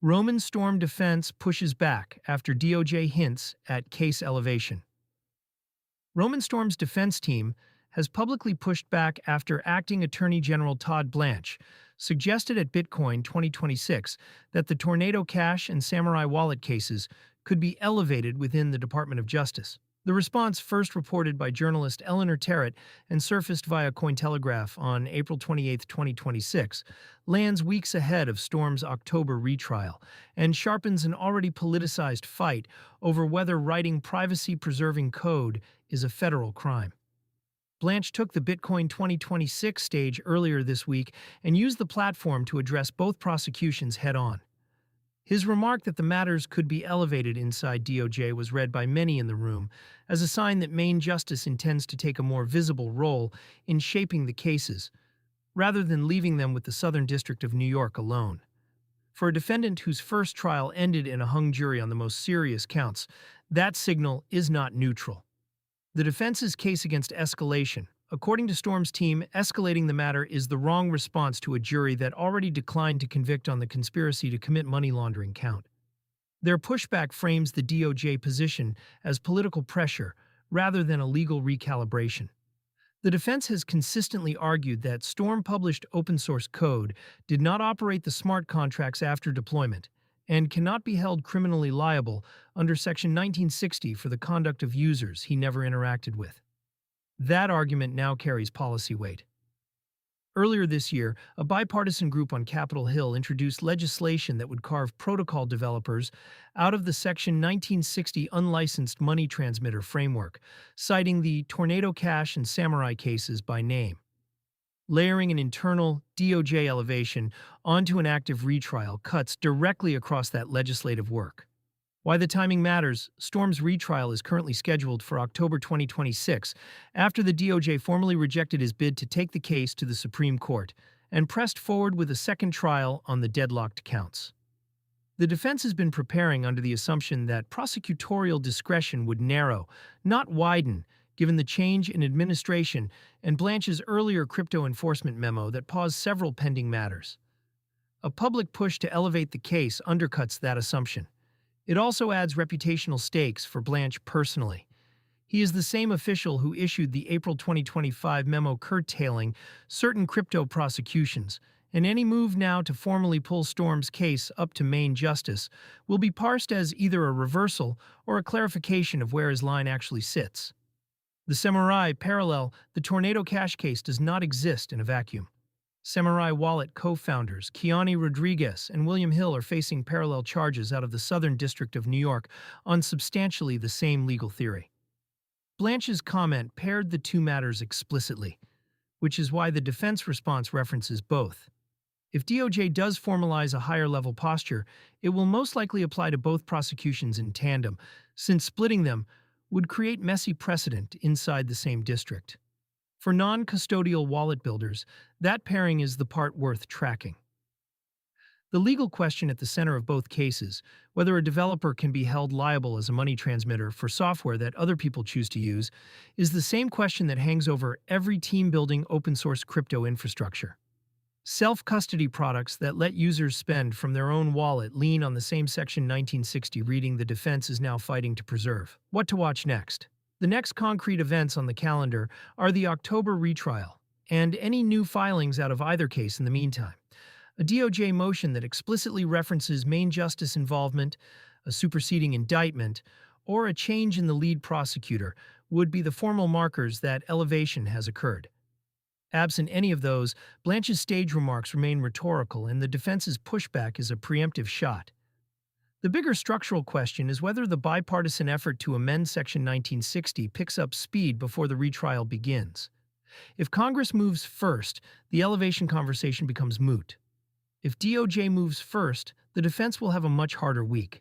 Roman Storm defense pushes back after DOJ hints at case elevation. Roman Storm's defense team has publicly pushed back after Acting Attorney General Todd Blanche suggested at Bitcoin 2026 that the Tornado Cash and Samourai wallet cases could be elevated within the Department of Justice. The response, first reported by journalist Eleanor Terrett and surfaced via Cointelegraph on April 28, 2026, lands weeks ahead of Storm's October retrial and sharpens an already politicized fight over whether writing privacy-preserving code is a federal crime. Blanche took the Bitcoin 2026 stage earlier this week and used the platform to address both prosecutions head-on. His remark that the matters could be elevated inside DOJ was read by many in the room as a sign that Main Justice intends to take a more visible role in shaping the cases, rather than leaving them with the Southern District of New York alone. For a defendant whose first trial ended in a hung jury on the most serious counts, that signal is not neutral. The defense's case against escalation. According to Storm's team, escalating the matter is the wrong response to a jury that already declined to convict on the conspiracy to commit money laundering count. Their pushback frames the DOJ position as political pressure rather than a legal recalibration. The defense has consistently argued that Storm published open-source code, did not operate the smart contracts after deployment, and cannot be held criminally liable under Section 1960 for the conduct of users he never interacted with. That argument now carries policy weight. Earlier this year, a bipartisan group on Capitol Hill introduced legislation that would carve protocol developers out of the Section 1960 unlicensed money transmitter framework, citing the Tornado Cash and Samourai cases by name. Layering an internal DOJ elevation onto an active retrial cuts directly across that legislative work. Why the timing matters: Storm's retrial is currently scheduled for October 2026, after the DOJ formally rejected his bid to take the case to the Supreme Court and pressed forward with a second trial on the deadlocked counts. The defense has been preparing under the assumption that prosecutorial discretion would narrow, not widen, given the change in administration and Blanche's earlier crypto enforcement memo that paused several pending matters. A public push to elevate the case undercuts that assumption. It also adds reputational stakes for Blanche personally. He is the same official who issued the April 2025 memo curtailing certain crypto prosecutions, and any move now to formally pull Storm's case up to Main Justice will be parsed as either a reversal or a clarification of where his line actually sits. The Samourai parallel, the Tornado Cash case does not exist in a vacuum. Samourai Wallet co-founders Kiani Rodriguez and William Hill are facing parallel charges out of the Southern District of New York on substantially the same legal theory. Blanche's comment paired the two matters explicitly, which is why the defense response references both. If DOJ does formalize a higher-level posture, it will most likely apply to both prosecutions in tandem, since splitting them would create messy precedent inside the same district. For non-custodial wallet builders, that pairing is the part worth tracking. The legal question at the center of both cases, whether a developer can be held liable as a money transmitter for software that other people choose to use, is the same question that hangs over every team building open-source crypto infrastructure. Self-custody products that let users spend from their own wallet lean on the same Section 1960 reading the defense is now fighting to preserve. What to watch next? The next concrete events on the calendar are the October retrial, and any new filings out of either case in the meantime. A DOJ motion that explicitly references Main Justice involvement, a superseding indictment, or a change in the lead prosecutor would be the formal markers that elevation has occurred. Absent any of those, Blanche's stage remarks remain rhetorical and the defense's pushback is a preemptive shot. The bigger structural question is whether the bipartisan effort to amend Section 1960 picks up speed before the retrial begins. If Congress moves first, the elevation conversation becomes moot. If DOJ moves first, the defense will have a much harder week.